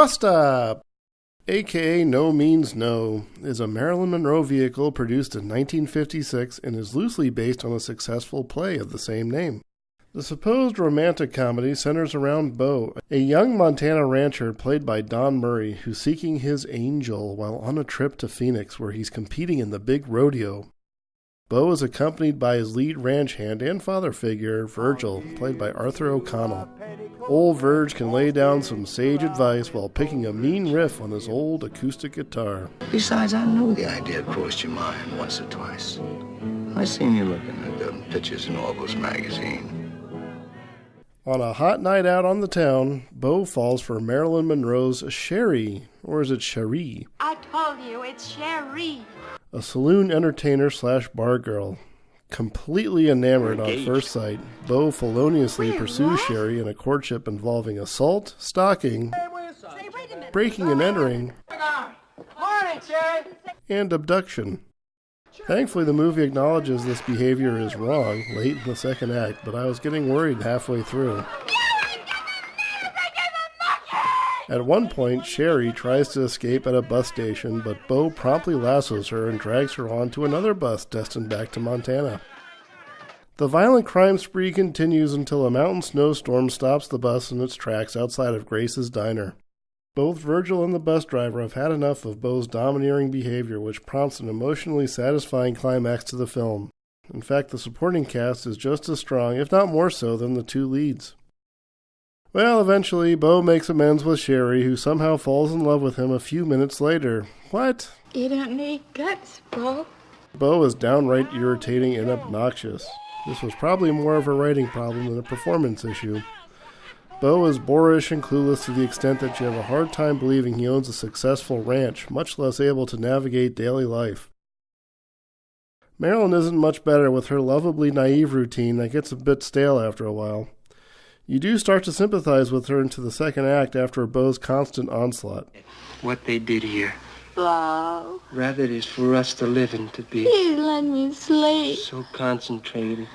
Bus Stop, a.k.a. No Means No, is a Marilyn Monroe vehicle produced in 1956 and is loosely based on a successful play of the same name. The supposed romantic comedy centers around Bo, a young Montana rancher played by Don Murray, who's seeking his angel while on a trip to Phoenix where he's competing in the big rodeo. Bo is accompanied by his lead ranch hand and father figure, Virgil, played by Arthur O'Connell. Old Virg can lay down some sage advice while picking a mean riff on his old acoustic guitar. Besides, I knew the idea crossed your mind once or twice. I seen you looking at the pictures in August magazine. On a hot night out on the town, Bo falls for Marilyn Monroe's Sherry, or is it Cherie? I told you, it's Cherie. A saloon entertainer / bar girl. Completely enamored on first sight, Bo feloniously pursues Sherry in a courtship involving assault, stalking, breaking and entering, and abduction. Thankfully, the movie acknowledges this behavior is wrong late in the second act, but I was getting worried halfway through. At one point, Sherry tries to escape at a bus station, but Bo promptly lassos her and drags her on to another bus destined back to Montana. The violent crime spree continues until a mountain snowstorm stops the bus in its tracks outside of Grace's diner. Both Virgil and the bus driver have had enough of Bo's domineering behavior, which prompts an emotionally satisfying climax to the film. In fact, the supporting cast is just as strong, if not more so, than the two leads. Well, eventually, Bo makes amends with Sherry, who somehow falls in love with him a few minutes later. What? You don't need guts, Bo. Bo is downright irritating and obnoxious. This was probably more of a writing problem than a performance issue. Bo is boorish and clueless to the extent that you have a hard time believing he owns a successful ranch, much less able to navigate daily life. Marilyn isn't much better with her lovably naive routine that gets a bit stale after a while. You do start to sympathize with her into the second act after Bo's constant onslaught. What they did here. Bo. Rather it is for us to live and to be. Please let me sleep. So concentrated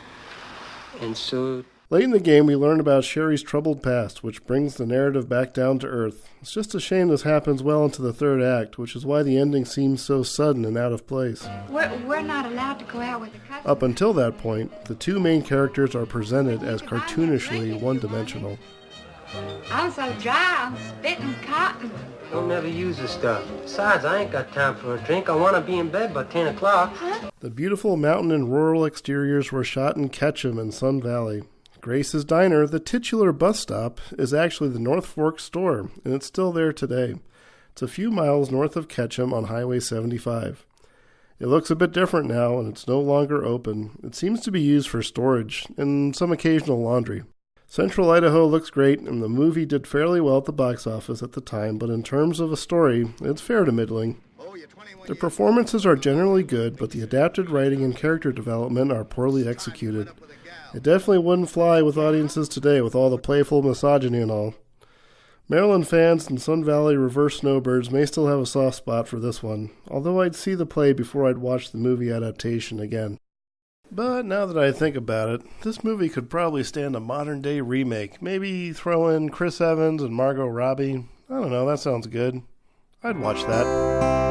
and so... Late in the game, we learn about Sherry's troubled past, which brings the narrative back down to earth. It's just a shame this happens well into the third act, which is why the ending seems so sudden and out of place. We're not allowed to go out with the customers. Up until that point, the two main characters are presented as cartoonishly one-dimensional. I'm so dry, I'm spitting cotton. Don't never use this stuff. Besides, I ain't got time for a drink. I want to be in bed by 10 o'clock. Huh? The beautiful mountain and rural exteriors were shot in Ketchum and Sun Valley. Grace's Diner, the titular bus stop, is actually the North Fork store, and it's still there today. It's a few miles north of Ketchum on Highway 75. It looks a bit different now, and it's no longer open. It seems to be used for storage and some occasional laundry. Central Idaho looks great, and the movie did fairly well at the box office at the time, but in terms of a story, it's fair to middling. The performances are generally good, but the adapted writing and character development are poorly executed. It definitely wouldn't fly with audiences today with all the playful misogyny and all. Maryland fans and Sun Valley reverse snowbirds may still have a soft spot for this one, although I'd see the play before I'd watch the movie adaptation again. But now that I think about it, this movie could probably stand a modern-day remake. Maybe throw in Chris Evans and Margot Robbie. I don't know, that sounds good. I'd watch that.